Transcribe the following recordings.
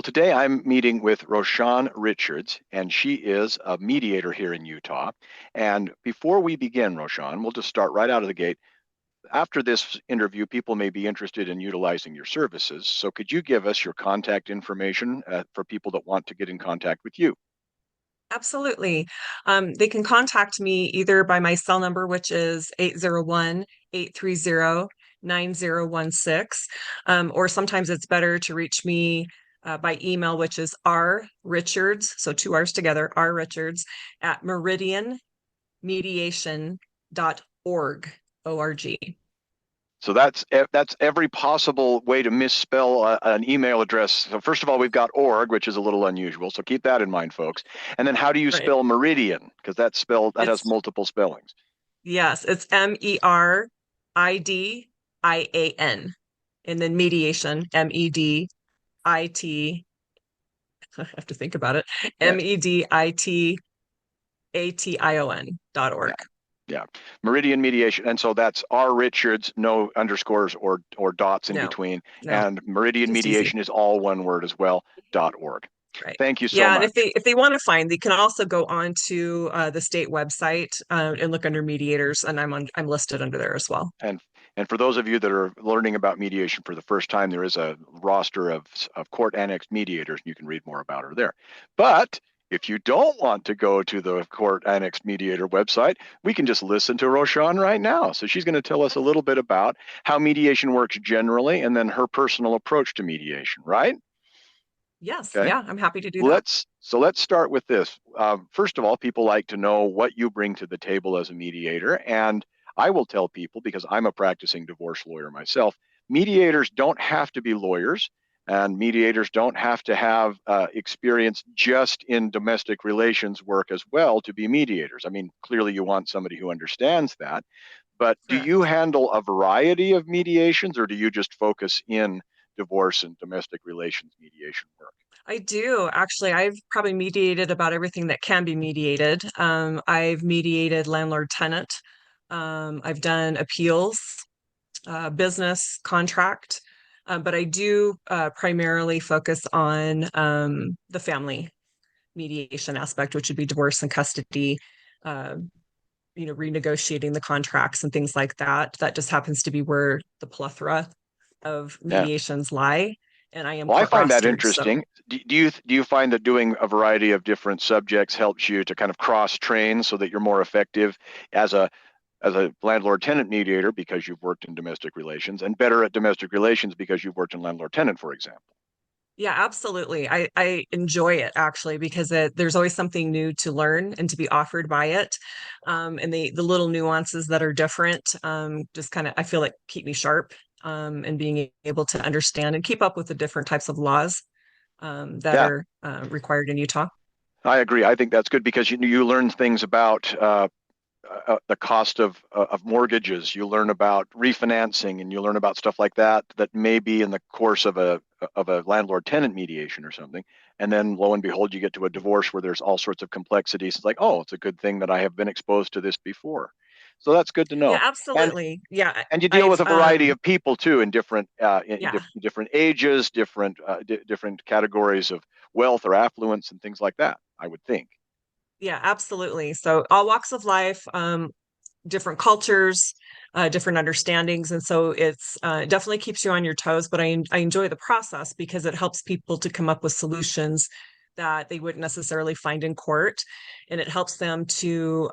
today I'm meeting with Roshan Richards, and she is a mediator here in Utah. And before we begin, Roshan, we'll just start right out of the gate. After this interview, people may be interested in utilizing your services. So could you give us your contact information for people that want to get in contact with you? Absolutely. They can contact me either by my cell number, which is 801-830-9016, or sometimes it's better to reach me by email, which is rrichards, so two R's together, rrichards at meridianmediation.org, O-R-G. So that's every possible way to misspell an email address. So first of all, we've got org, which is a little unusual. So keep that in mind, folks. And then how do you Right. spell Meridian? Because that has It's, multiple spellings. yes, it's Meridian. And then mediation, I have to think about it, Yes. Meditation.org. Yeah. Meridian Mediation. And so that's R Richards, no underscores or dots in No, between. no, And Meridian just easy. Mediation is all one word as well, .org. Right. Thank you so Yeah, and if much. they want to find, they can also go on to the state website and look under mediators, and I'm listed under there as well. And and for those of you that are learning about mediation for the first time, there is a roster of court annexed mediators. You can read more about her there. But if you don't want to go to the court annexed mediator website, we can just listen to Roshan right now. So she's going to tell us a little bit about how mediation works generally and then her personal approach to mediation, right? Yes, Okay. yeah, I'm happy to do that. Let's start with this. First of all, people like to know what you bring to the table as a mediator, and I will tell people because I'm a practicing divorce lawyer myself. Mediators don't have to be lawyers, and mediators don't have to have experience just in domestic relations work as well to be mediators. I mean, clearly you want somebody who understands that, but do you Correct. handle a variety of mediations, or do you just focus in divorce and domestic relations mediation work? I do actually. I've probably mediated about everything that can be mediated. I've mediated landlord tenant. I've done appeals, business contract, but I do primarily focus on the family mediation aspect, which would be divorce and custody, uh, renegotiating the contracts and things like that. That just happens to be where the plethora of Yeah. mediations lie. And I am Well, I court find that rostered. So interesting. Do you find that doing a variety of different subjects helps you to kind of cross train so that you're more effective as a landlord tenant mediator because you've worked in domestic relations and better at domestic relations because you've worked in landlord tenant, for example? yeah, absolutely. I enjoy it actually because there's always something new to learn and to be offered by it. And the little nuances that are different just kind of, I feel like keep me sharp and being able to understand and keep up with the different types of laws that Yeah, are required in Utah. I agree. I think that's good because you learn things about the cost of mortgages. You learn about refinancing, and you learn about stuff like that that may be in the course of a landlord tenant mediation or something. And then lo and behold, you get to a divorce where there's all sorts of complexities. It's like, oh, it's a good thing that I have been exposed to this before. So that's good to Yeah, know. And absolutely. Yeah, and you deal with I've a variety of people too in yeah. different ages, different categories of wealth or affluence and things like that, I would think. Yeah, absolutely. So all walks of life, different cultures, different understandings, and so it definitely keeps you on your toes. But I enjoy the process because it helps people to come up with solutions that they wouldn't necessarily find in court, and it helps them to.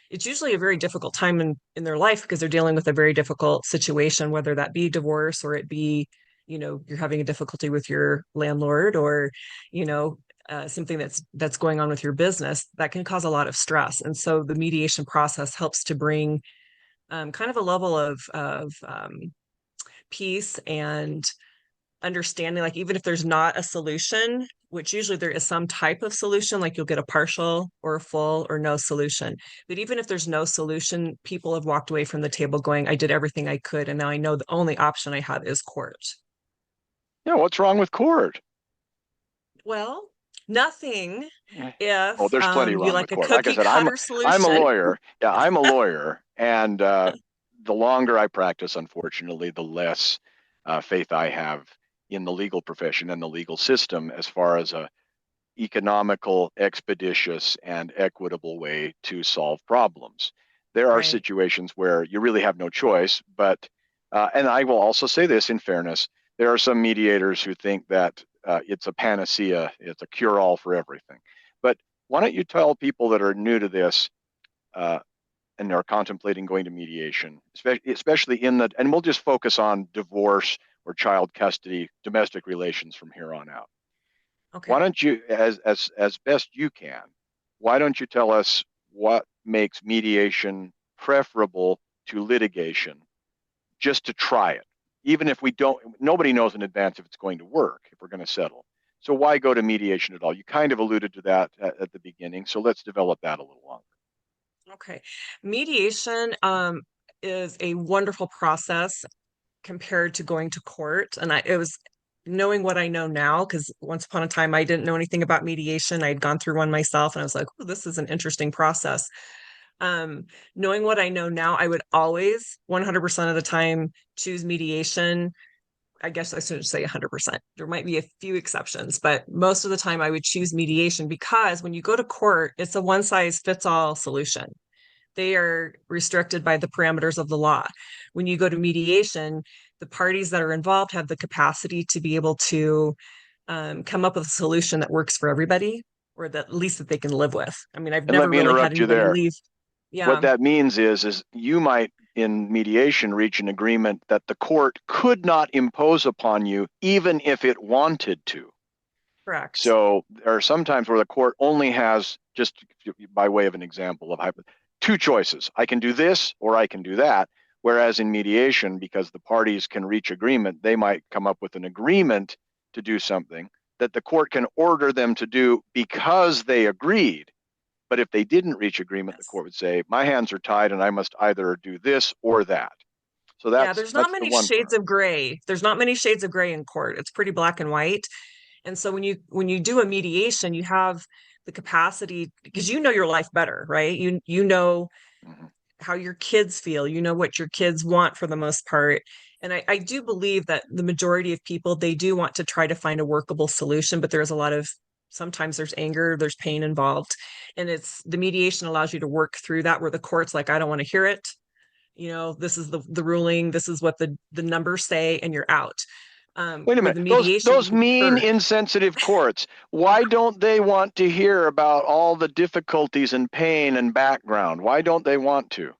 It's usually a very difficult time in their life because they're dealing with a very difficult situation, whether that be divorce or it be, you're having a difficulty with your landlord or, you know, something that's going on with your business that can cause a lot of stress. And so the mediation process helps to bring kind of a level of peace and understanding. Like even if there's not a solution, which usually there is some type of solution, like you'll get a partial or a full or no solution. But even if there's no solution, people have walked away from the table going, I did everything I could, and now I know the only option I have is court. Yeah, what's wrong with court? Well, nothing Eh, Oh, if there's plenty you wrong with like a court. Like I cookie said, I'm cutter I'm a solution. lawyer. Yeah, I'm a lawyer, and the longer I practice, unfortunately, the less faith I have in the legal profession and the legal system as far as a economical, expeditious, and equitable way to solve problems. There are Right. situations where you really have no choice, but, and I will also say this in fairness, there are some mediators who think that it's a panacea, it's a cure-all for everything. But why don't you tell people that are new to this uh, and are contemplating going to mediation, especially in the, and we'll just focus on divorce or child custody, domestic relations from here on out. Why Okay. don't you, as best you can, why don't you tell us what makes mediation preferable to litigation, just to try it, even if we don't, nobody knows in advance if it's going to work, if we're going to settle. So why go to mediation at all? You kind of alluded to that at the beginning, so let's develop that a little longer. Okay. Mediation is a wonderful process compared to going to court. And it was knowing what I know now, because once upon a time I didn't know anything about mediation. I'd gone through one myself and I was like, oh, this is an interesting process. Um, Knowing what I know now, I would always 100% of the time choose mediation. I guess I shouldn't say 100%. There might be a few exceptions, but most of the time I would choose mediation because when you go to court, it's a one size fits all solution. They are restricted by the parameters of the law. When you go to mediation, the parties that are involved have the capacity to be able to come up with a solution that works for everybody, or that at least that they can live with. I mean, I've And let never me really had interrupt you anybody there. leave. What Yeah, that means is you might in mediation reach an agreement that the court could not impose upon you even if it wanted to. correct. So there are some times where the court only has, just by way of an example of two choices. I can do this or I can do that. Whereas in mediation, because the parties can reach agreement, they might come up with an agreement to do something that the court can order them to do because they agreed. But if they didn't reach agreement, the Yes. court would say, my hands are tied and I must either do this or that. So Yeah, that's there's not that's the many one shades part. of gray. There's not many shades of gray in court. It's pretty black and white. And so when you do a mediation, you have the capacity because you know your life better, right? You know Mm-hmm. how your kids feel, you know what your kids want for the most part. And I do believe that the majority of people, they do want to try to find a workable solution, but there's a lot of sometimes there's anger, there's pain involved. And it's the mediation allows you to work through that where the court's like, I don't want to hear it. This is the ruling, this is what the numbers say, and you're out. Wait a Where minute. the Those mediation you those can be mean, heard. insensitive courts. Why don't they want to hear about all the difficulties and pain and background? Why don't they want to?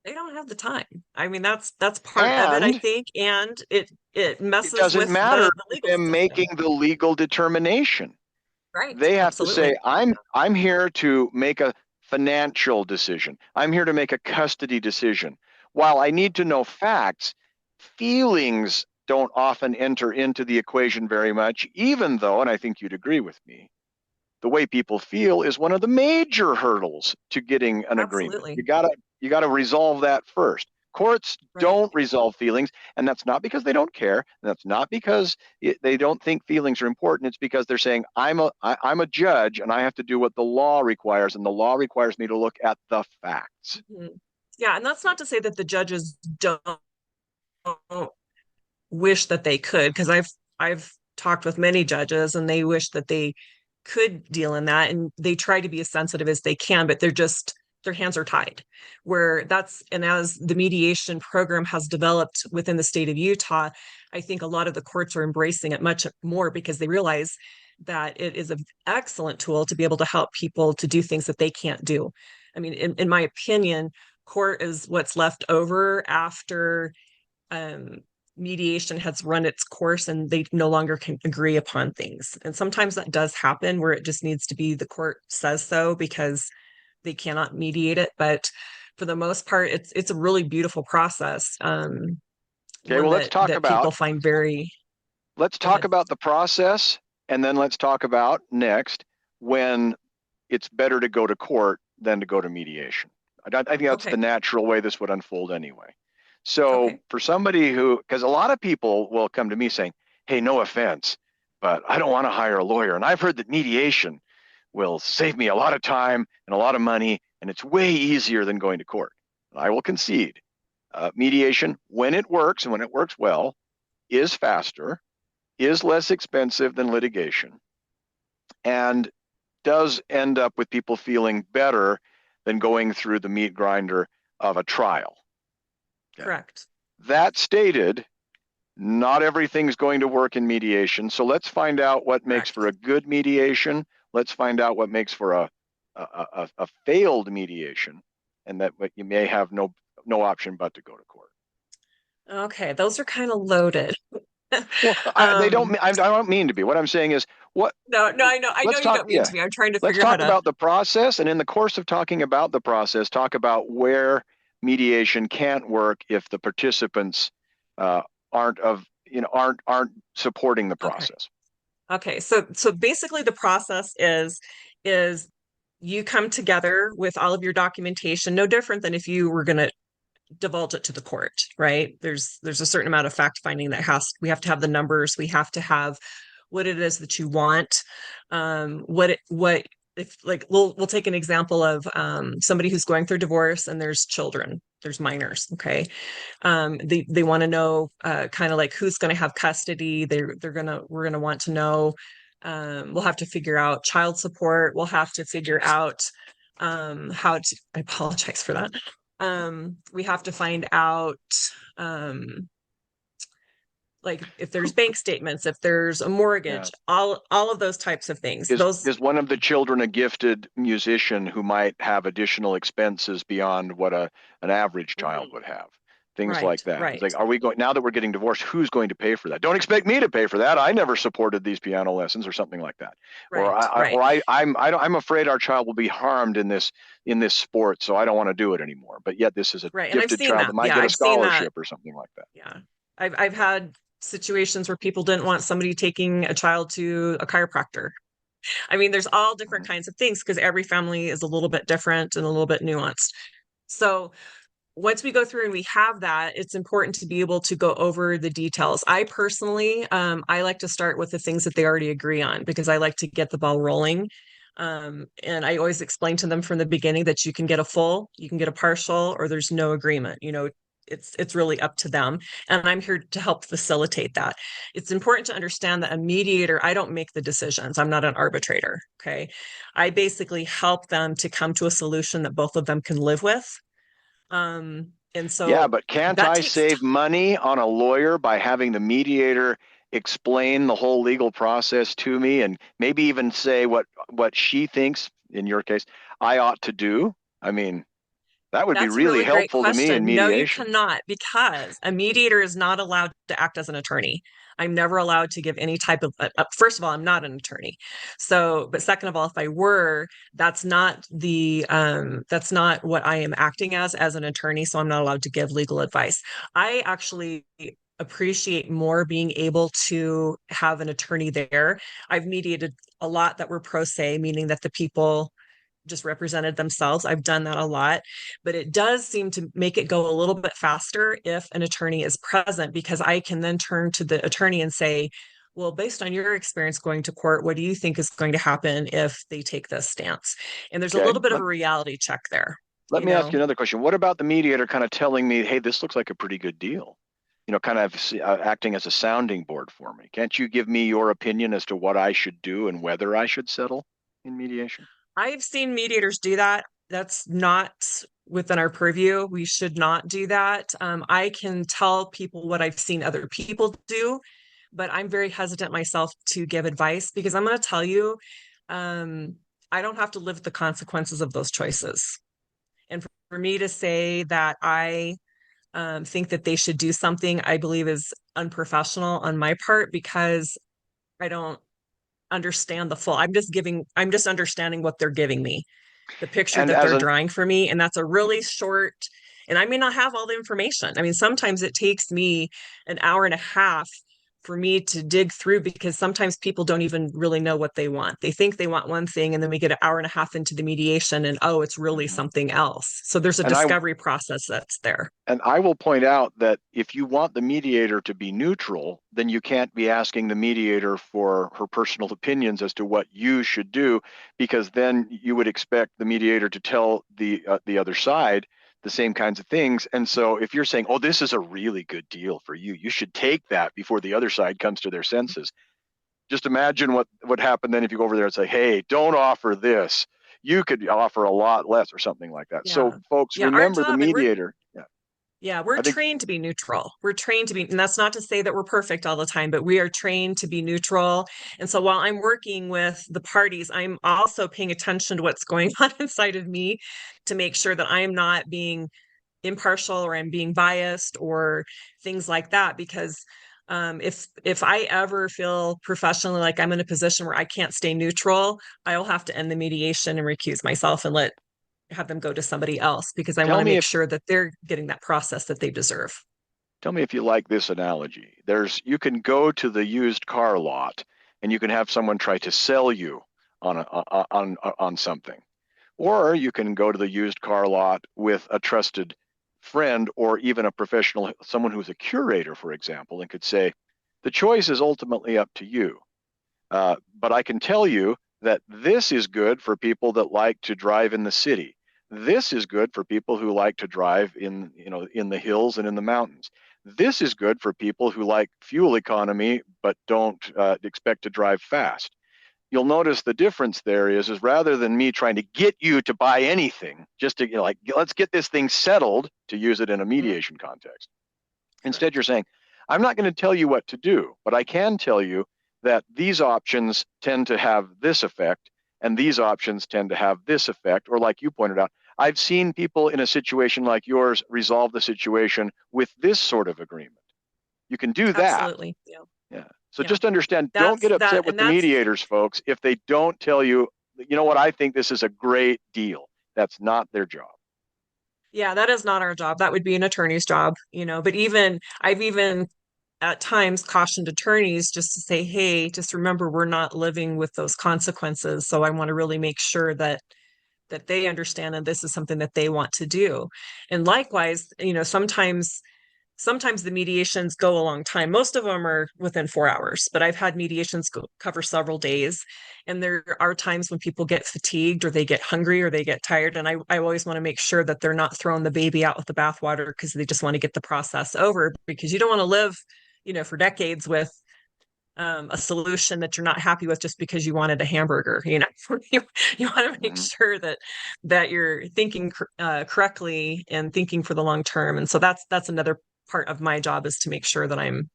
They don't have the time. I mean, that's part of it, I And think, and it it messes doesn't with matter the to legal them system. making the legal determination. Right. They have to Absolutely. say, I'm here to make a financial decision. I'm here to make a custody decision. While I need to know facts, feelings don't often enter into the equation very much, even though, and I think you'd agree with me, the way people feel is one of the major hurdles to getting an agreement. Absolutely. You gotta resolve that first. Courts Right. don't resolve feelings, and that's not because they don't care. And that's not because they don't think feelings are important. It's because they're saying I'm a judge and I have to do what the law requires, and the law requires me to look at the facts. Mhm. Yeah, and that's not to say that the judges don't wish that they could, because I've talked with many judges and they wish that they could deal in that and they try to be as sensitive as they can, but they're just their hands are tied. Where that's and as the mediation program has developed within the state of Utah, I think a lot of the courts are embracing it much more because they realize that it is an excellent tool to be able to help people to do things that they can't do. I mean, in my opinion, court is what's left over after um, mediation has run its course and they no longer can agree upon things. And sometimes that does happen where it just needs to be the court says so because they cannot mediate it. But for the most part, it's a really beautiful process. Okay, One well that people find very. let's Go talk ahead. about the process, and then let's talk about next when it's better to go to court than to go to mediation. I think that's the Okay. natural way this would unfold anyway. So Okay. for somebody who, because a lot of people will come to me saying, hey, no offense, but I don't want to hire a lawyer. And I've heard that mediation will save me a lot of time and a lot of money, and it's way easier than going to court. And I will concede. Mediation, when it works and when it works well, is faster. is less expensive than litigation, and does end up with people feeling better than going through the meat grinder of a trial. Okay. Correct. That stated, not everything's going to work in mediation. So let's find out what makes for Correct. a good mediation. Let's find out what makes for a failed mediation, and that you may have no option but to go to court. Okay, those are kind of loaded. Well, they don't. Um, I don't mean to be. What I'm saying is, what no, no, I know let's you talk. don't mean Yeah, to be. I'm trying to let's figure out how talk to. about the process, and in the course of talking about the process, talk about where mediation can't work if the participants uh, aren't supporting the Okay. process. Okay. So basically the process is you come together with all of your documentation, no different than if you were going to divulge it to the court, right? There's a certain amount of fact finding that we have to have the numbers, we have to have what it is that you want, what if, like, we'll take an example of somebody who's going through divorce and there's children, there's minors, okay. They want to know kind of like who's going to have custody. We're gonna want to know. We'll have to figure out child support. We'll have to figure out how to. I apologize for that. We have to find out um, like if there's bank statements, if there's a Yeah. mortgage, all of those types of things. Those Is one of the children a gifted musician who might have additional expenses beyond what an average child Mhm. would have? Things like Right, that. It's right, like, are we going now that we're getting divorced? Who's going to pay for that? Don't expect me to pay for that. I never supported these piano lessons, or something like that. Or right, right, I'm afraid our child will be harmed in this sport, so I don't want to do it anymore. But yet this is a right. And I've gifted seen child that. that might Yeah, get a I've seen that. scholarship or something like that. Yeah. I've had situations where people didn't want somebody taking a child to a chiropractor. I mean, there's all different Mhm. kinds of things because every family is a little bit different and a little bit nuanced. So once we go through and we have that, it's important to be able to go over the details. I personally, I like to start with the things that they already agree on because I like to get the ball rolling. And I always explain to them from the beginning that you can get a full, you can get a partial, or there's no agreement. It's really up to them. And I'm here to help facilitate that. It's important to understand that a mediator, I don't make the decisions. I'm not an arbitrator. Okay. I basically help them to come to a solution that both of them can live with. And Yeah, so but can't that I takes save money on a lawyer by having the mediator explain the whole legal process to me, and maybe even say what she thinks, in your case, I ought to do? I mean, that would be That's a really really great helpful to me in question. No, you mediation. cannot, because a mediator is not allowed to act as an attorney. I'm never allowed to give any type of, first of all, I'm not an attorney. So, but second of all, if I were, that's not what I am acting as an attorney. So I'm not allowed to give legal advice. I actually appreciate more being able to have an attorney there. I've mediated a lot that were pro se, meaning that the people just represented themselves. I've done that a lot, but it does seem to make it go a little bit faster if an attorney is present because I can then turn to the attorney and say, well, based on your experience going to court, what do you think is going to happen if they take this stance? And there's a Okay, little bit of a reality check there, let you me ask know? you another question. What about the mediator kind of telling me, hey, this looks like a pretty good deal? Kind of acting as a sounding board for me. Can't you give me your opinion as to what I should do and whether I should settle in mediation? I've seen mediators do that. That's not within our purview. We should not do that. I can tell people what I've seen other people do, but I'm very hesitant myself to give advice because I'm going to tell you, um, I don't have to live with the consequences of those choices. And for me to say that I think that they should do something, I believe is unprofessional on my part because I don't understand the full. I'm just understanding what they're giving me, the picture And that as they're an drawing for me. And that's a really short, and I may not have all the information. I mean, sometimes it takes me an hour and a half for me to dig through because sometimes people don't even really know what they want. They think they want one thing, and then we get an hour and a half into the mediation, and oh, it's really Mhm. something else. So there's a and I discovery process that's there. and I will point out that if you want the mediator to be neutral, then you can't be asking the mediator for her personal opinions as to what you should do, because then you would expect the mediator to tell the other side the same kinds of things. And so if you're saying, oh, this is a really good deal for you, you should take that before the other side comes to their senses. Just imagine what would happen then if you go over there and say, hey, don't offer this. You could offer a lot less or something like that. So Yeah. folks, Yeah, our remember the job, and mediator. Yeah, we're I think, trained to be neutral. We're trained to be, and that's not to say that we're perfect all the time, but we are trained to be neutral. And so while I'm working with the parties, I'm also paying attention to what's going on inside of me to make sure that I'm not being impartial or I'm being biased or things like that. Because if I ever feel professionally like I'm in a position where I can't stay neutral, I will have to end the mediation and recuse myself and have them go to somebody else because I want tell to me make if sure that they're getting that process that they deserve. tell me if you like this analogy. You can go to the used car lot and you can have someone try to sell you on something. Or you can go to the used car lot with a trusted friend or even a professional, someone who's a curator, for example, and could say, the choice is ultimately up to you. But I can tell you that this is good for people that like to drive in the city. This is good for people who like to drive in the hills and in the mountains. This is good for people who like fuel economy but don't expect to drive fast. You'll notice the difference there is rather than me trying to get you to buy anything, just to like let's get this thing settled to use it in a Mhm. mediation context. Instead, you're Correct. saying, I'm not going to tell you what to do, but I can tell you that these options tend to have this effect, and these options tend to have this effect. Or, like you pointed out, I've seen people in a situation like yours resolve the situation with this sort of agreement. You can do that. Absolutely. Yeah. Yeah. So Yeah. just understand, don't That's get that. upset with And the that's, mediators, folks, if they don't tell you, you know what, I think this is a great deal. That's not their job. yeah, that is not our job. That would be an attorney's job, but I've even at times cautioned attorneys just to say, hey, just remember we're not living with those consequences. So I want to really make sure that they understand and this is something that they want to do. And likewise, sometimes the mediations go a long time. Most of them are within 4 hours, but I've had mediations cover several days. And there are times when people get fatigued or they get hungry or they get tired. And I always want to make sure that they're not throwing the baby out with the bathwater because they just want to get the process over because you don't want to live, for decades with a solution that you're not happy with just because you wanted a hamburger. You want to make Mhm. sure that you're thinking correctly and thinking for the long term. And so that's another part of my job is to make sure that I'm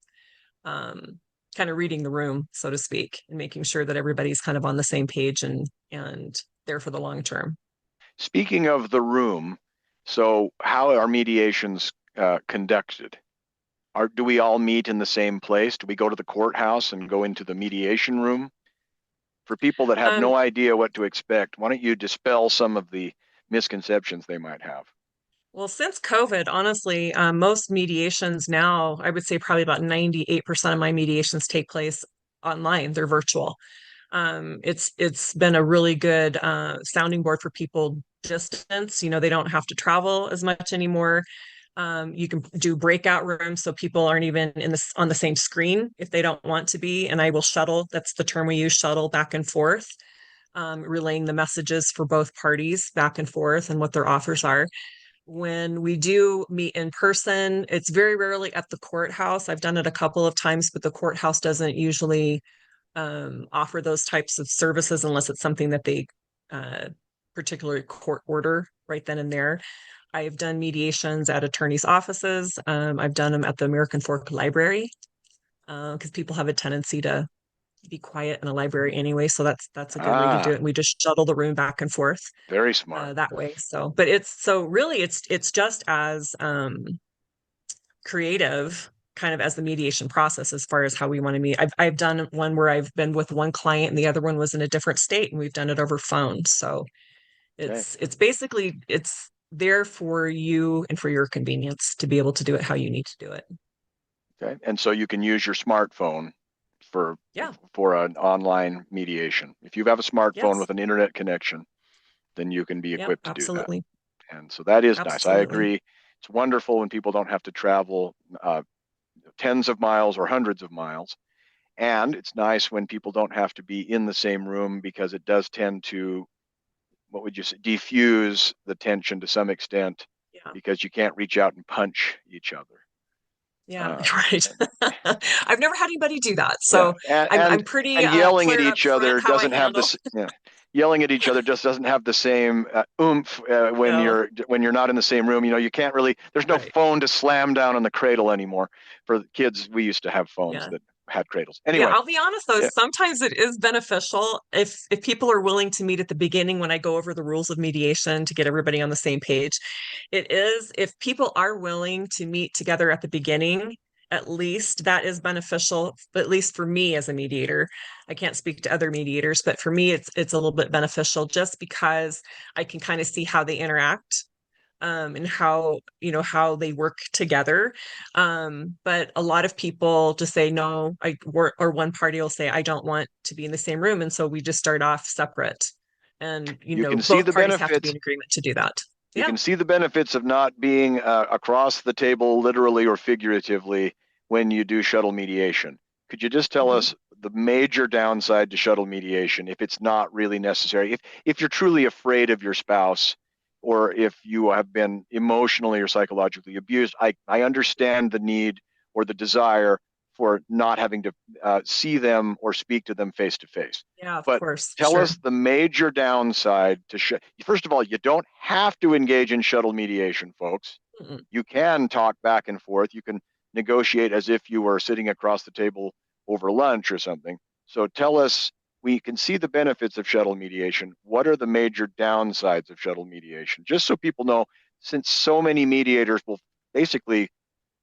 um, kind of reading the room, so to speak, and making sure that everybody's kind of on the same page and there for the long term. Speaking of the room, so how are mediations conducted? Do we all meet in the same place? Do we go to the courthouse and go into the mediation room? For people that have Um, no idea what to expect, why don't you dispel some of the misconceptions they might have? well, since COVID, honestly, most mediations now, I would say probably about 98% of my mediations take place online. They're virtual. It's been a really good sounding board for people distance. They don't have to travel as much anymore. You can do breakout rooms so people aren't even on the same screen if they don't want to be. And I will shuttle. That's the term we use, shuttle back and forth, relaying the messages for both parties back and forth and what their offers are. When we do meet in person, it's very rarely at the courthouse. I've done it a couple of times, but the courthouse doesn't usually offer those types of services unless it's something that they uh, particularly court order right then and there. I've done mediations at attorneys' offices. I've done them at the American Fork Library because people have a tendency to be quiet in a library anyway. So that's a good way to do Ah, it. And we just shuttle the room back and forth very smart. that way. But it's just as creative kind of as the mediation process as far as how we want to meet. I've done one where I've been with one client and the other one was in a different state and we've done it over phone. So Okay. it's basically it's there for you and for your convenience to be able to do it how you need to do it. Okay. And so you can use your smartphone for Yeah. for an online mediation. If you have a smartphone Yes. with an internet connection, then you can be Yep. equipped to do that. Absolutely. And so that is nice. I Absolutely. agree. It's wonderful when people don't have to travel tens of miles or hundreds of miles. And it's nice when people don't have to be in the same room because it does tend to, what would you say, diffuse the tension to some extent Yeah. because you can't reach out and punch each other. Yeah, Uh, right. and, I've never had anybody do that. yeah, So and I'm pretty yelling at clear up each front other how I doesn't have handle. this. Yeah, yelling at each other just doesn't have the same oomph No, when you're not in the same room. You know, you can't really. There's no right. phone to slam down on the cradle anymore. For the kids, we used to have phones Yeah. that had cradles. Yeah, Anyway, I'll be honest though, yeah, sometimes it is beneficial if people are willing to meet at the beginning when I go over the rules of mediation to get everybody on the same page. It is if people are willing to meet together at the beginning, at least that is beneficial, at least for me as a mediator. I can't speak to other mediators, but for me it's a little bit beneficial just because I can kind of see how they interact and how how they work together. But a lot of people just say no, or one party will say I don't want to be in the same room, and so we just start off separate. And you can see both the parties have to be benefits. in agreement to do that. You Yeah. can see the benefits of not being across the table, literally or figuratively, when you do shuttle mediation. Could you just tell Mhm. us the major downside to shuttle mediation if it's not really necessary? If you're truly afraid of your spouse, or if you have been emotionally or psychologically abused, I understand the need or the desire for not having to see them or speak to them face to face. Yeah, of But course, tell sure. us the major downside to first of all, you don't have to engage in shuttle mediation, folks. Mm-mm. You can talk back and forth. You can negotiate as if you were sitting across the table over lunch or something. So tell us, we can see the benefits of shuttle mediation. What are the major downsides of shuttle mediation? Just so people know, since so many mediators will basically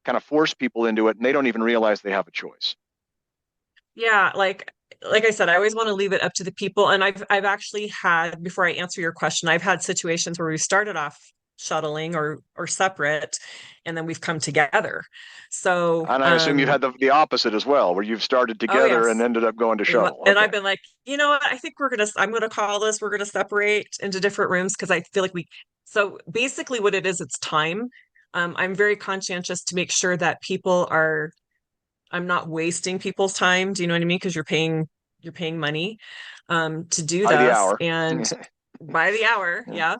kind of force people into it and they don't even realize they have a choice. Yeah, like I said, I always want to leave it up to the people. And I've actually had, before I answer your question, I've had situations where we started off shuttling or separate, and then we've come together. So, And I assume you've had the opposite as well, where you've started oh together and yes. ended up going to shuttle. And Okay. I've been like, you know what? I think I'm gonna call this, we're gonna separate into different rooms because I feel like so basically what it is, it's time. I'm very conscientious to make sure that I'm not wasting people's time. Do you know what I mean? Because you're paying money to do By the this hour. and by the hour, Yeah.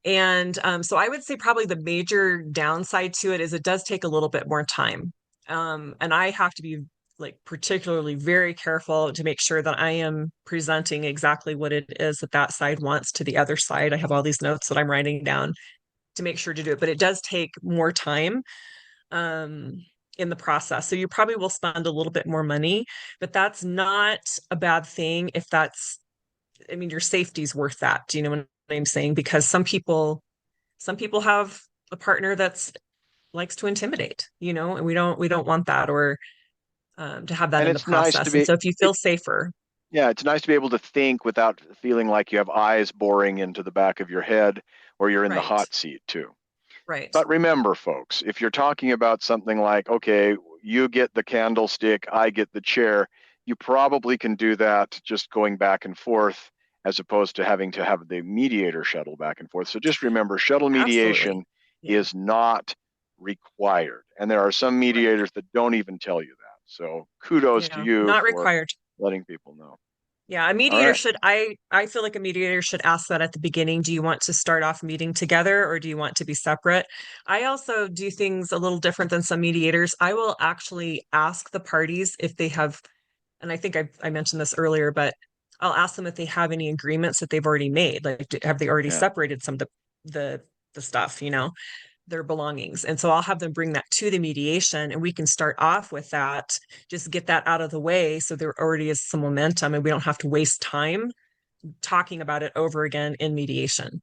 yeah. And so I would say probably the major downside to it is it does take a little bit more time. And I have to be like particularly very careful to make sure that I am presenting exactly what it is that that side wants to the other side. I have all these notes that I'm writing down to make sure to do it, but it does take more time um, in the process. So you probably will spend a little bit more money, but that's not a bad thing if I mean, your safety's worth that. Do you know what I'm saying? Because some people have a partner that's likes to intimidate, and we don't want that or to have that And in the it's nice to process. And be so if you it, feel safer, yeah, it's nice to be able to think without feeling like you have eyes boring into the back of your head or you're in the right, hot seat too. right, But remember, folks, if you're talking about something like, okay, you get the candlestick, I get the chair, you probably can do that just going back and forth as opposed to having to have the mediator shuttle back and forth. So just remember, shuttle absolutely, mediation yeah, is not required. And there are some correct, mediators that don't even tell you that. So kudos to yeah, you not for required. letting people know. Yeah, a All mediator right. should I feel like a mediator should ask that at the beginning. Do you want to start off meeting together or do you want to be separate? I also do things a little different than some mediators. I will actually ask the parties if they have, and I think I mentioned this earlier, but I'll ask them if they have any agreements that they've already made. Like, have they already Yeah. separated some of the stuff, their belongings. And so I'll have them bring that to the mediation and we can start off with that, just get that out of the way so there already is some momentum and we don't have to waste time talking about it over again in mediation.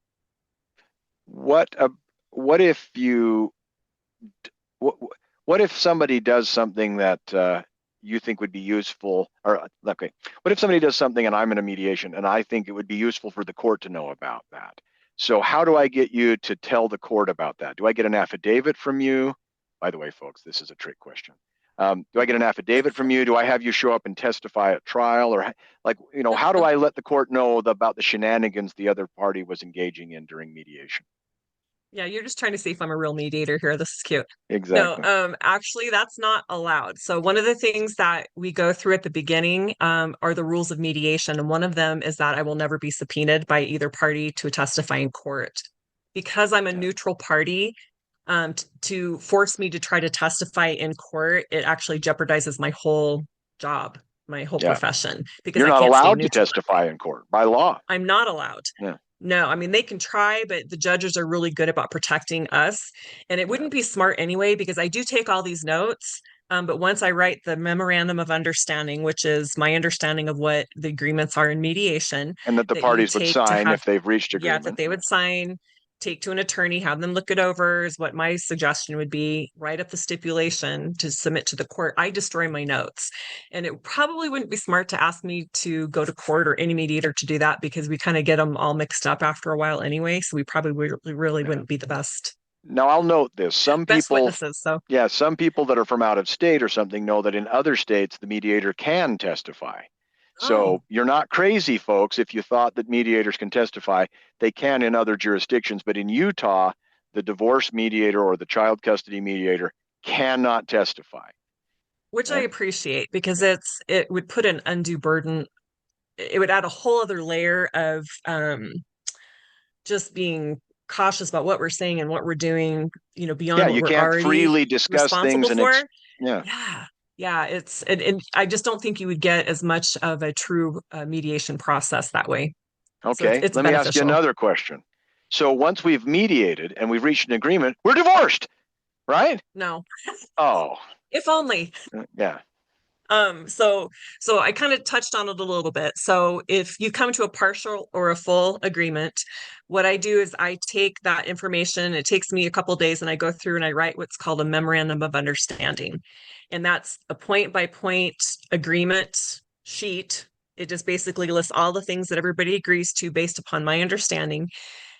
What what if you what, what if somebody does something that you think would be useful? Or okay, what if somebody does something and I'm in a mediation and I think it would be useful for the court to know about that? So how do I get you to tell the court about that? Do I get an affidavit from you? By the way, folks, this is a trick question. Do I get an affidavit from you? Do I have you show up and testify at trial? Or like, how do I let the court know about the shenanigans the other party was engaging in during mediation? Yeah, you're just trying to see if I'm a real mediator here. This is cute. No, Exactly. actually, that's not allowed. So one of the things that we go through at the beginning, are the rules of mediation, and one of them is that I will never be subpoenaed by either party to testify in court. Because I'm a Yeah. neutral party, to force me to try to testify in court, it actually jeopardizes my whole job, my whole Yeah. profession, because You're I not can't stay allowed to neutral. testify in court by law. I'm not allowed. Yeah. No, I mean, they can try, but the judges are really good about protecting us. And it Yeah. wouldn't be smart anyway, because I do take all these notes. But once I write the memorandum of understanding, which is my understanding of what the agreements are in mediation, And that the that you parties would take to sign have, if they've reached yeah, that agreement. they Yeah. would sign, take to an attorney, have them look it over, is what my suggestion would be. Write up the stipulation to submit to the court. I destroy my notes. And it probably wouldn't be smart to ask me to go to court or any mediator to do that, because we kind of get them all mixed up after a while anyway. So we probably really Yeah. wouldn't be the Now, I'll note this. best witnesses. So, Yeah, some people that are from out of state or something know that in other states, the mediator can testify. oh, So you're not crazy, folks, if you thought that mediators can testify. They can in other jurisdictions, but in Utah, the divorce mediator or the child custody mediator cannot testify. which I Okay? appreciate, because Yeah. it would put an undue burden. It would add a whole other layer of just being cautious about what we're saying and what we're doing, Yeah, beyond what you we're can't already freely discuss things responsible for. yeah. Yeah. Yeah. And I just don't think you would get as much of a true mediation process that way. So Okay, it's let me ask you beneficial. another question. So once we've mediated and we've reached an agreement, we're divorced, right? No, Oh, if only. yeah. So I kind of touched on it a little bit. So if you come to a partial or a full agreement, what I do is I take that information, it takes me a couple days, and I go through and I write what's called a memorandum of understanding. And that's a point by point agreement sheet. It just basically lists all the things that everybody agrees to based upon my understanding.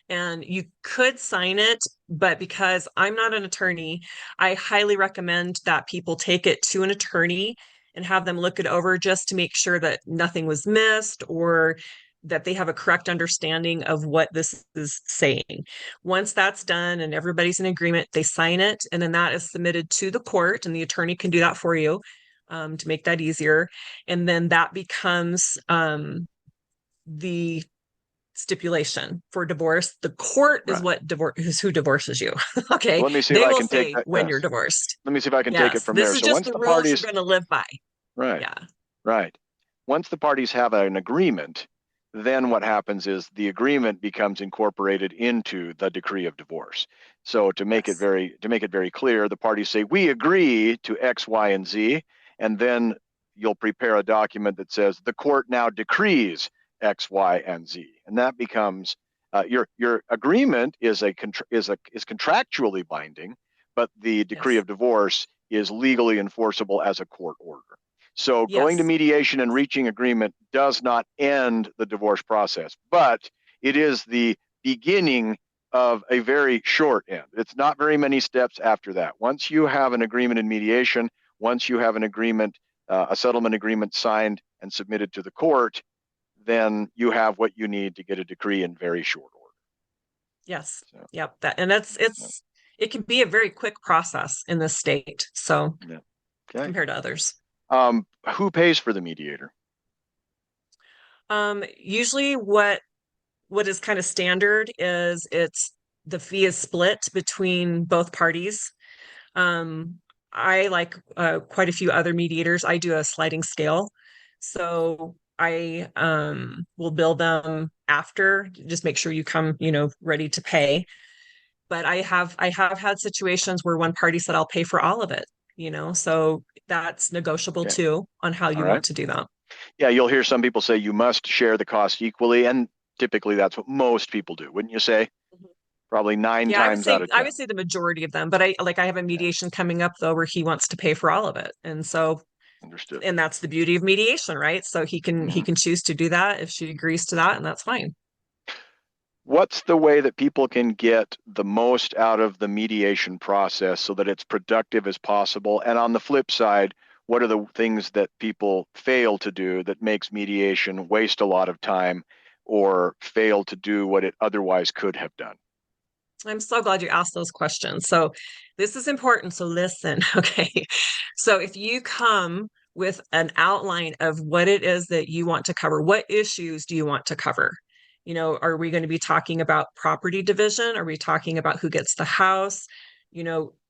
And you could sign it, but because I'm not an attorney, I highly recommend that people take it to an attorney and have them look it over, just to make sure that nothing was missed, or that they have a correct understanding of what this is saying. Once that's done and everybody's in agreement, they sign it, and then that is submitted to the court, and the attorney can do that for you, to make that easier. And then that becomes the stipulation for divorce. The court is Right. who divorces you. So Okay. let me see if They I will can take say that. when you're Yes. divorced. Let me see if I can take it Yes. from This there. is So just once the the rules you're parties, going to live by. right, Yeah. right. Once the parties have an agreement, then what happens is the agreement becomes incorporated into the decree of divorce. So Yes. to make it very clear, the parties say we agree to X, Y, and Z, and then you'll prepare a document that says the court now decrees X, Y, and Z, and that becomes your agreement is contractually binding, but the decree Yes. of divorce is legally enforceable as a court order. So going to Yes. mediation and reaching agreement does not end the divorce process, but it is the beginning of a very short end. It's not very many steps after that. Once you have an agreement in mediation, once you have an agreement, a settlement agreement signed and submitted to the court, then you have what you need to get a decree in very short order. Yes. So, Yep. That, and it can be a very quick process in this state. So yeah. Okay. compared to others. Who pays for the mediator? Usually what is kind of standard is the fee is split between both parties. Um, I, like quite a few other mediators, I do a sliding scale. So I will bill them after, just make sure you come, ready to pay. But I have had situations where one party said I'll pay for all of it, so that's negotiable Okay. too on how All you right. want to do that. Yeah, you'll hear some people say you must share the cost equally, and typically that's what most people do, wouldn't you say? Mhm. Probably nine Yeah, I would times out say of I 10. would say the majority of them, but I have a Yeah, mediation coming up though where he wants to pay for all of it. understood. And that's the beauty of mediation, right? So he Mhm. can choose to do that if she agrees to that, and that's fine. What's the way that people can get the most out of the mediation process so that it's productive as possible? And on the flip side, what are the things that people fail to do that makes mediation waste a lot of time or fail to do what it otherwise could have done? I'm so glad you asked those questions. So this is important. So listen, okay. So if you come with an outline of what it is that you want to cover, what issues do you want to cover? Are we going to be talking about property division? Are we talking about who gets the house?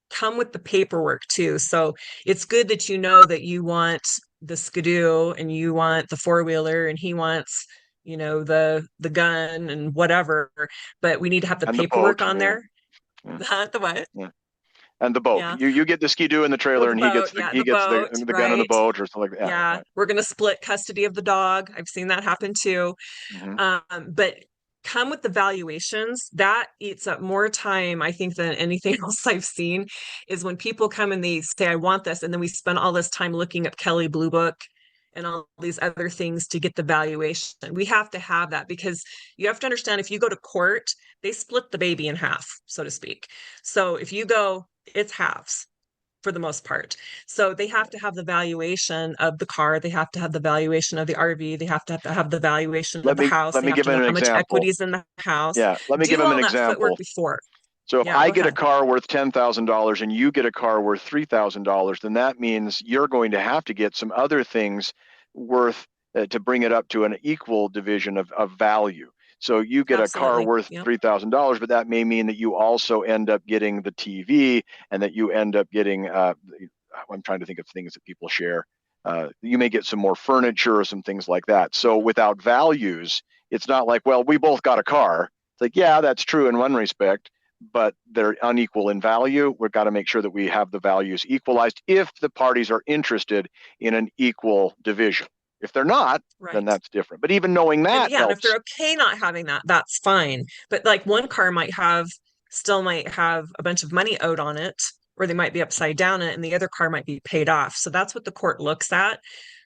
come with the paperwork too. So it's good that you know that you want the skidoo and you want the four-wheeler and he wants, the gun and whatever, but we need to have the And the paperwork boat. on Yeah. there. Yeah. The what? Yeah. And the boat. Yeah. You get the skidoo in the Well, trailer, the and boat. Yeah, he the gets boat, the gun in the right? boat or something like that. Yeah, Yeah. right. We're going to split custody of the dog. I've seen that happen too. Mm-hmm. But come with the valuations. That eats up more time, I think, than anything else I've seen, is when people come and they say, I want this. And then we spend all this time looking up Kelley Blue Book and all these other things to get the valuation. We have to have that because you have to understand, if you go to court, they split the baby in half, so to speak. So if you go, it's halves for the most part. So they have to have the valuation of the car. They have to have the valuation of the RV. They have the valuation of the house. Let They me have give to him know an how much example. equity is in the house. Yeah, let me give Do him all an that footwork example. before. So if Yeah, I go get a ahead. car worth $10,000 and you get a car worth $3,000, then that means you're going to have to get some other things worth to bring it up to an equal division of value. So you get a car Absolutely. worth Yep. $3,000, but that may mean that you also end up getting the TV and that you end up getting, I'm trying to think of things that people share. You may get some more furniture or some things like that. So Mhm. without values, it's not like, well, we both got a car. It's like, yeah, that's true in one respect, but they're unequal in value. We've got to make sure that we have the values equalized if the parties are interested in an equal division. If they're not, then Right. that's different. But even knowing And that yeah, and if helps. they're okay not having that, that's fine. But like one car might have a bunch of money owed on it, or they might be upside down it, and the other car might be paid off. So that's what the court looks at.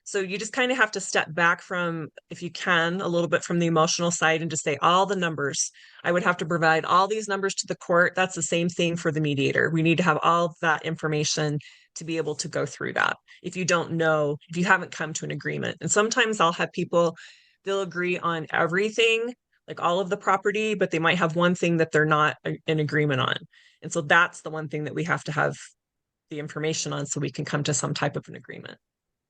So you just kind of have to step back from, if you can, a little bit from the emotional side and just say all the numbers. I would have to provide all these numbers to the court. That's the same thing for the mediator. We need to have all of that information to be able to go through that. If you don't know, if you haven't come to an agreement. And sometimes I'll have people, they'll agree on everything, like all of the property, but they might have one thing that they're not in agreement on. And so that's the one thing that we have to have the information on so we can come to some type of an agreement.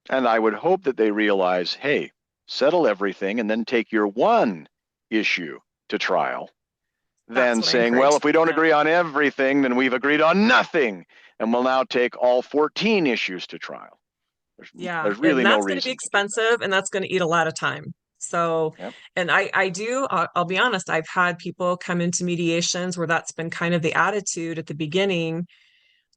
And I would hope that they realize, hey, settle everything and then take your one issue to trial, That's than what I saying, well, encourage. if we don't Yeah. agree on everything, then we've agreed on nothing. And we'll now take all 14 issues to trial. Yeah. There's really And no that's going to be reason to do that. expensive and that's going to eat a lot of time. So, Yep. and I'll be honest, I've had people come into mediations where that's been kind of the attitude at the beginning.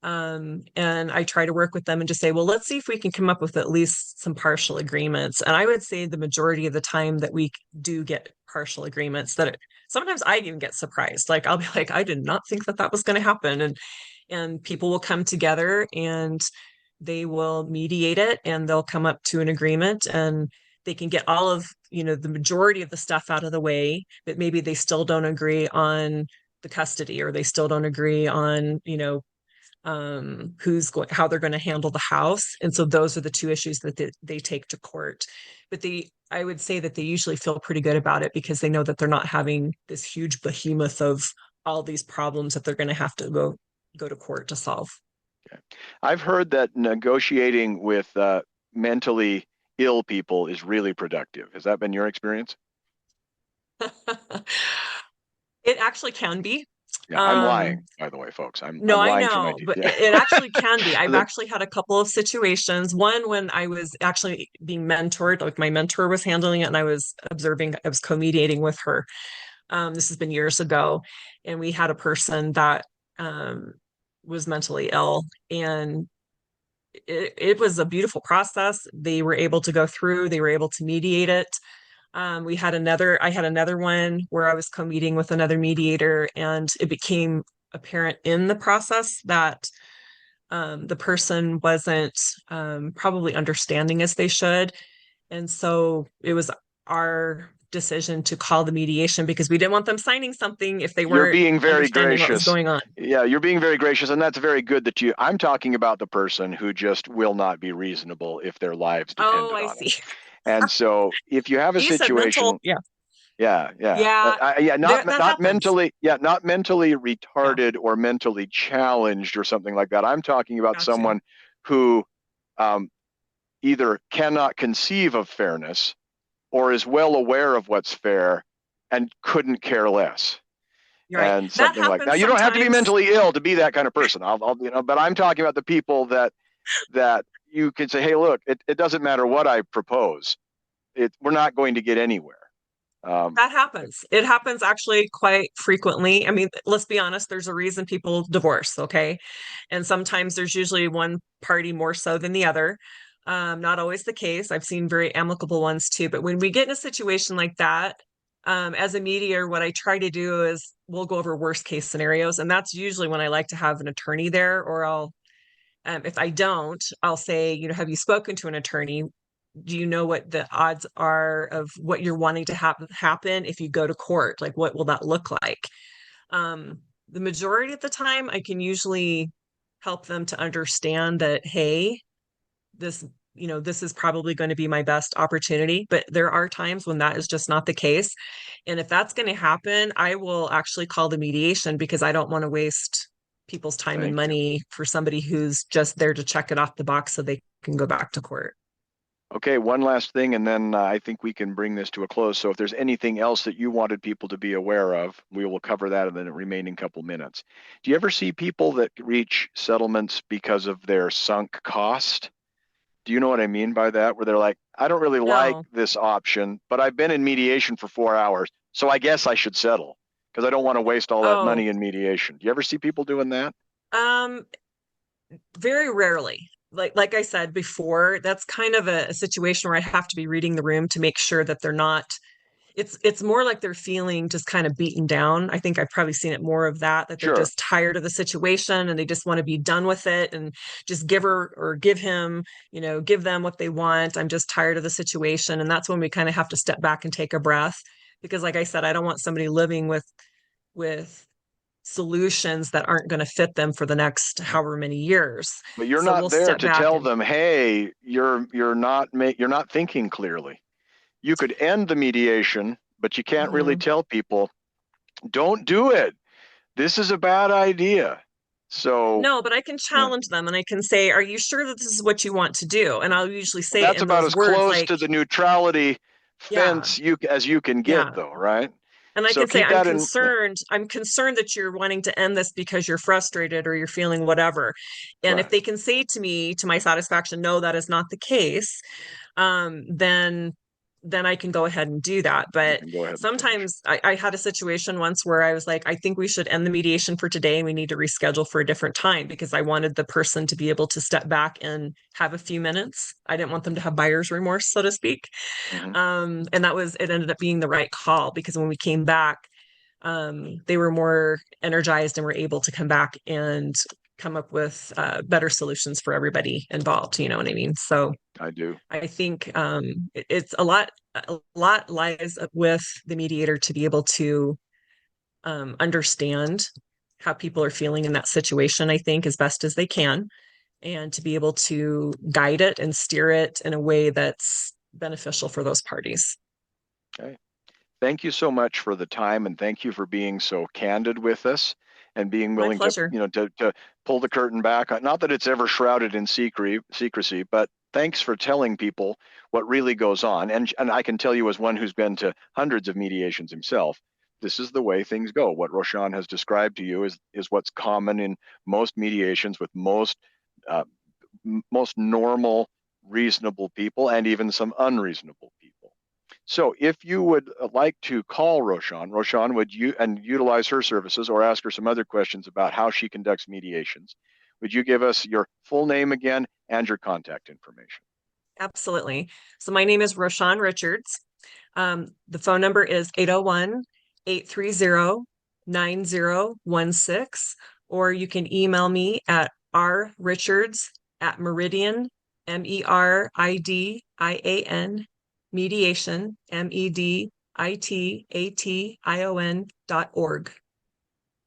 And I try to work with them and just say, well, let's see if we can come up with at least some partial agreements. And I would say the majority of the time that we do get partial agreements, sometimes I even get surprised. Like I'll be like, I did not think that that was going to happen. And people will come together and they will mediate it and they'll come up to an agreement and they can get all of, the majority of the stuff out of the way, but maybe they still don't agree on the custody or they still don't agree on, how they're going to handle the house. And so those are the two issues that they take to court. But I would say that they usually feel pretty good about it because they know that they're not having this huge behemoth of all these problems that they're going to have to go to court to solve. Okay. I've heard that negotiating with mentally ill people is really productive. Has that been your experience? It actually can be. Yeah, I'm lying, Um, by the way, folks. no, I'm I lying through my know, teeth. but Yeah. it actually can be. I've actually had a couple of situations. One when I was actually being mentored, like my mentor was handling it and I was observing, I was co-mediating with her. This has been years ago. And we had a person that um, was mentally ill and it was a beautiful process. They were able to go through, they were able to mediate it. I had another one where I was co-meeting with another mediator, and it became apparent in the process that the person wasn't probably understanding as they should. And so it was our decision to call the mediation because we didn't want them signing something if they You're weren't being very understanding what was gracious. going on. Yeah, you're being very gracious, and that's very good that I'm talking about the person who just will not be reasonable if their lives Oh, depended I on it. see. And so, if you have a You said mental. situation, Yeah. yeah, yeah, Yeah. yeah, That happens. not mentally Yeah. retarded or mentally challenged or something like that. I'm talking about Gotcha. someone who um, either cannot conceive of fairness or is well aware of what's fair and couldn't care less. Right. and That something like. Now, happens you don't have to be sometimes. mentally ill to be that kind of person. But I'm talking about the people that you could say, hey, look, it doesn't matter what I propose. We're not going to get anywhere. Um, That happens. It happens actually quite frequently. I mean, let's be honest, there's a reason people divorce, okay? And sometimes there's usually one party more so than the other. Not always the case. I've seen very amicable ones too. But when we get in a situation like that, as a mediator, what I try to do is we'll go over worst case scenarios. And that's usually when I like to have an attorney there, or if I don't, I'll say, have you spoken to an attorney? Do you know what the odds are of what you're wanting to have happen if you go to court? Like, what will that look like? The majority of the time, I can usually help them to understand that, hey, this, this is probably going to be my best opportunity. But there are times when that is just not the case. And if that's going to happen, I will actually call the mediation because I don't want to waste people's time and Thank you. money for somebody who's just there to check it off the box so they can go back to court. Okay, one last thing, and then I think we can bring this to a close. So if there's anything else that you wanted people to be aware of, we will cover that in the remaining couple minutes. Do you ever see people that reach settlements because of their sunk cost? Do you know what I mean by that? Where they're like, I don't really like No. this option, but I've been in mediation for 4 hours, so I guess I should settle because I don't want to waste all that Oh, money in mediation. Do you ever see people doing that? um, very rarely. Like I said before, that's kind of a situation where I have to be reading the room to make sure that they're not. It's more like they're feeling just kind of beaten down. I think I've probably seen it more of that they're Sure. just tired of the situation and they just want to be done with it and just give her or give him, give them what they want. I'm just tired of the situation. And that's when we kind of have to step back and take a breath. Because like I said, I don't want somebody living with solutions that aren't going to fit them for the next however many years. But you're So not we'll there step to back tell and them, hey, you're not thinking clearly. You could end the mediation, but you can't really mhm. tell people, don't do it. This is a bad idea. So, No, but I can yeah. challenge them and I can say, "Are you sure that this is what you want to do?" And I'll usually Well, say it that's in about those as words close like, to the neutrality "Yeah, fence as you can get, yeah." though, right? And I So can say, keep "I'm that in. Yeah, concerned. I'm concerned that you're wanting to end this because you're frustrated or you're feeling whatever." And if right. they can say to me, to my satisfaction, "No, that is not the case," then I can go ahead and do that. You But can go ahead and finish. sometimes I had a situation once where I was like, I think we should end the mediation for today and we need to reschedule for a different time because I wanted the person to be able to step back and have a few minutes. I didn't want them to have buyer's remorse, so to speak. Hmm. And it ended up being the right call because when we came back, they were more energized and were able to come back and come up with better solutions for everybody involved. You know what I mean? So I do. I think it's a lot lies with the mediator to be able to understand how people are feeling in that situation, I think, as best as they can, and to be able to guide it and steer it in a way that's beneficial for those parties. Okay. Thank you so much for the time, and thank you for being so candid with us and being My willing to, pleasure. to pull the curtain back. Not that it's ever shrouded in secrecy, but thanks for telling people what really goes on. And I can tell you, as one who's been to hundreds of mediations himself, this is the way things go. What Roshan has described to you is what's common in most mediations with uh, most normal, reasonable people, and even some unreasonable people. So if you would like to call Roshan, would you and utilize her services or ask her some other questions about how she conducts mediations, would you give us your full name again and your contact information? Absolutely. So my name is Roshan Richards. The phone number is 801-830-9016, or you can email me at rrichards @Meridian, Meridian, mediation, mediation.org.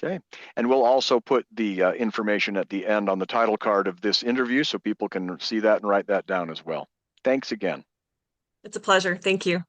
Okay. And we'll also put the information at the end on the title card of this interview so people can see that and write that down as well. Thanks again. It's a pleasure. Thank you.